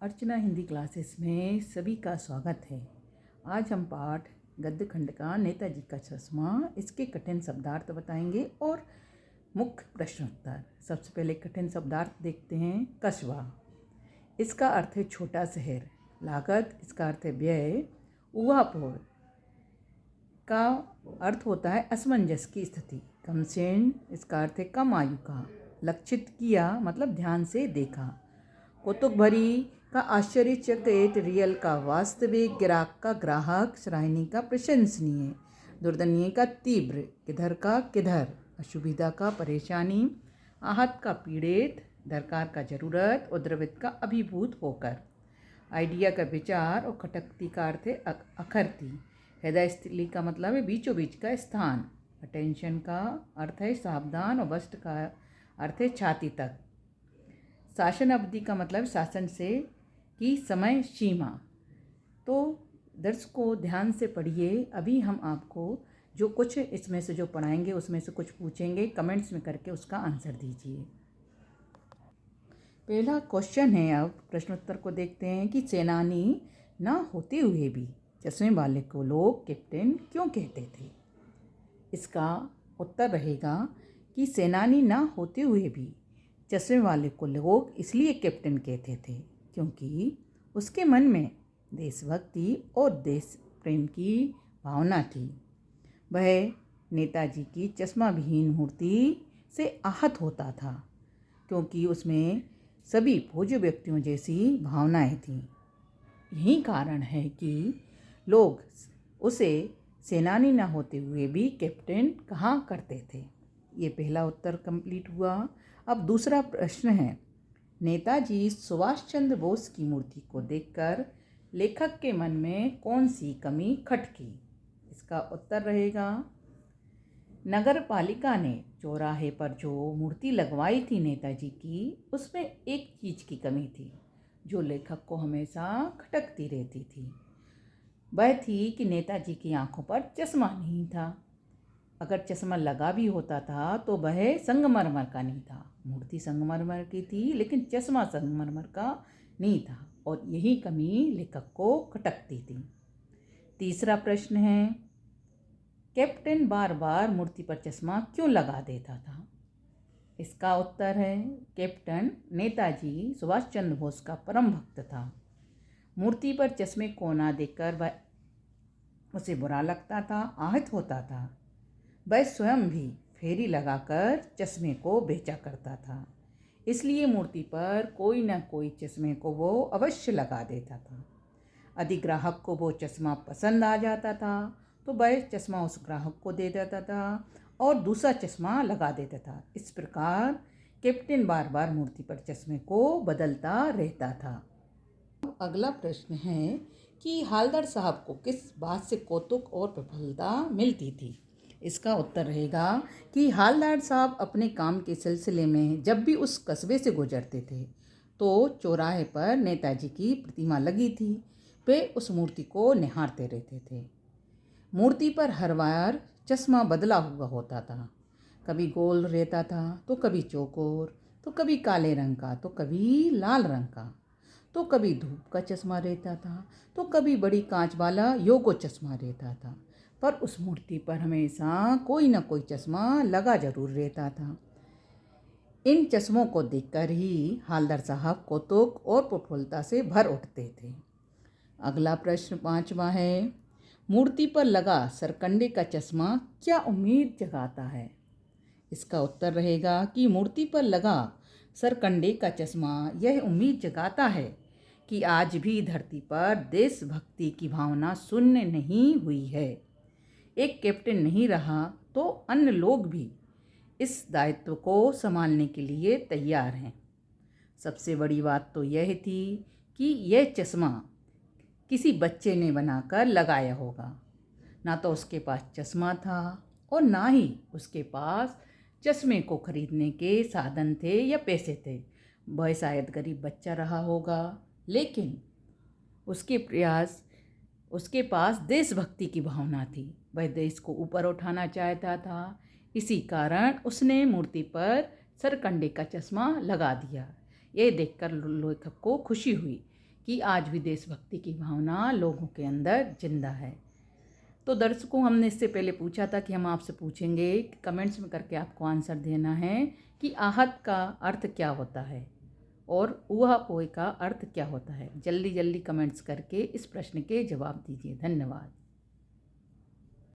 अर्चना Hindi classes में सभी का स्वागत है। आज हम पाठ गद्य खंड का नेताजी का चश्मा इसके कठिन शब्दार्थ बताएंगे और मुख्य प्रश्नोत्तर। सबसे पहले कठिन शब्दार्थ देखते हैं। कस्बा, इसका अर्थ है छोटा शहर। लागत, इसका अर्थ है व्यय। ऊहापोह का अर्थ होता है असमंजस की स्थिति। कमसेन, इसका अर्थ है कम आयु का। लक्षित किया मतलब ध्यान से देखा। कौतुक भरी का आश्चर्यचकित, रियल का वास्तविक, गिराक का ग्राहक, सराहनीय का प्रशंसनीय, दुर्दनीय का तीव्र, किधर का किधर, असुविधा का परेशानी, आहत का पीड़ित, दरकार का जरूरत, उद्रवित का अभिभूत होकर, आइडिया का विचार और खटकती का अर्थ है अखरती। हृदय स्थली का मतलब है बीचों बीच का स्थान। अटेंशन का अर्थ है सावधान और वस्ट का अर्थ है छाती तक। शासन अवधि का मतलब शासन से की समय सीमा। तो दर्शकों ध्यान से पढ़िए। अभी हम आपको जो कुछ इसमें से जो पढ़ाएंगे उसमें से कुछ पूछेंगे, कमेंट्स में करके उसका आंसर दीजिए। पहला क्वेश्चन है, अब प्रश्नोत्तर को देखते हैं कि सेनानी ना होते हुए भी चश्मे वाले को लोग कैप्टन क्यों कहते थे। इसका उत्तर रहेगा कि सेनानी ना होते हुए भी चश्मे वाले को लोग इसलिए कैप्टन कहते थे क्योंकि उसके मन में देशभक्ति और देश प्रेम की भावना थी। वह नेताजी की चश्मा विहीन मूर्ति से आहत होता था क्योंकि उसमें सभी पूज्य व्यक्तियों जैसी भावनाएं थीं। यही कारण है कि लोग उसे सेनानी न होते हुए भी कैप्टन कहा करते थे। ये पहला उत्तर कंप्लीट हुआ। अब दूसरा प्रश्न है, नेताजी सुभाष चंद्र बोस की मूर्ति को देखकर लेखक के मन में कौन सी कमी खटकी। इसका उत्तर रहेगा, नगर पालिका ने चौराहे पर जो मूर्ति लगवाई थी नेताजी की, उसमें एक चीज़ की कमी थी जो लेखक को हमेशा खटकती रहती थी। वह थी कि नेताजी की आंखों पर चश्मा नहीं था। अगर चश्मा लगा भी होता था तो वह संगमरमर का नहीं था। मूर्ति संगमरमर की थी लेकिन चश्मा संगमरमर का नहीं था और यही कमी लेखक को खटकती थी। तीसरा प्रश्न है, कैप्टन बार बार मूर्ति पर चश्मा क्यों लगा देता था। इसका उत्तर है, कैप्टन नेताजी सुभाष चंद्र बोस का परम भक्त था। मूर्ति पर चश्मे को ना देखकर वह उसे बुरा लगता था, आहत होता था। वह स्वयं भी फेरी लगाकर चश्मे को बेचा करता था, इसलिए मूर्ति पर कोई न कोई चश्मे को वो अवश्य लगा देता था। यदि ग्राहक को वो चश्मा पसंद आ जाता था तो वह चश्मा उस ग्राहक को दे देता था और दूसरा चश्मा लगा देता था। इस प्रकार कैप्टन बार बार मूर्ति पर चश्मे को बदलता रहता था। अगला प्रश्न है कि हालदार साहब को किस बात से कौतुक और प्रफुल्लता मिलती थी। इसका उत्तर रहेगा कि हालदार साहब अपने काम के सिलसिले में जब भी उस कस्बे से गुजरते थे तो चौराहे पर नेताजी की प्रतिमा लगी थी, वे उस मूर्ति को निहारते रहते थे। मूर्ति पर हर बार चश्मा बदला हुआ होता था। कभी गोल रहता था तो कभी चौकोर, तो कभी काले रंग का, तो कभी लाल रंग का, तो कभी धूप का चश्मा रहता था, तो कभी बड़ी कांच वाला योगो चश्मा रहता था, पर उस मूर्ति पर हमेशा कोई न कोई चश्मा लगा जरूर रहता था। इन चश्मों को देखकर ही हालदार साहब कौतुक और प्रफुल्लता से भर उठते थे। अगला प्रश्न पांचवा है, मूर्ति पर लगा सरकंडे का चश्मा क्या उम्मीद जगाता है। इसका उत्तर रहेगा कि मूर्ति पर लगा सरकंडे का चश्मा यह उम्मीद जगाता है कि आज भी धरती पर देशभक्ति की भावना शून्य नहीं हुई है। एक कैप्टन नहीं रहा तो अन्य लोग भी इस दायित्व को संभालने के लिए तैयार हैं। सबसे बड़ी बात तो यह थी कि यह चश्मा किसी बच्चे ने बनाकर लगाया होगा। ना तो उसके पास चश्मा था और ना ही उसके पास चश्मे को खरीदने के साधन थे या पैसे थे। वह शायद गरीब बच्चा रहा होगा, लेकिन उसके पास देशभक्ति की भावना थी। वह देश को ऊपर उठाना चाहता था। इसी कारण उसने मूर्ति पर सरकंडे का चश्मा लगा दिया। यह देखकर लेखक को खुशी हुई कि आज भी देशभक्ति की भावना लोगों के अंदर जिंदा है। तो दर्शकों, हमने इससे पहले पूछा था कि हम आपसे पूछेंगे, कमेंट्स में करके आपको आंसर देना है कि आहत का अर्थ क्या होता है और ऊहापोह का अर्थ क्या होता है। जल्दी जल्दी कमेंट्स करके इस प्रश्न के जवाब दीजिए। धन्यवाद।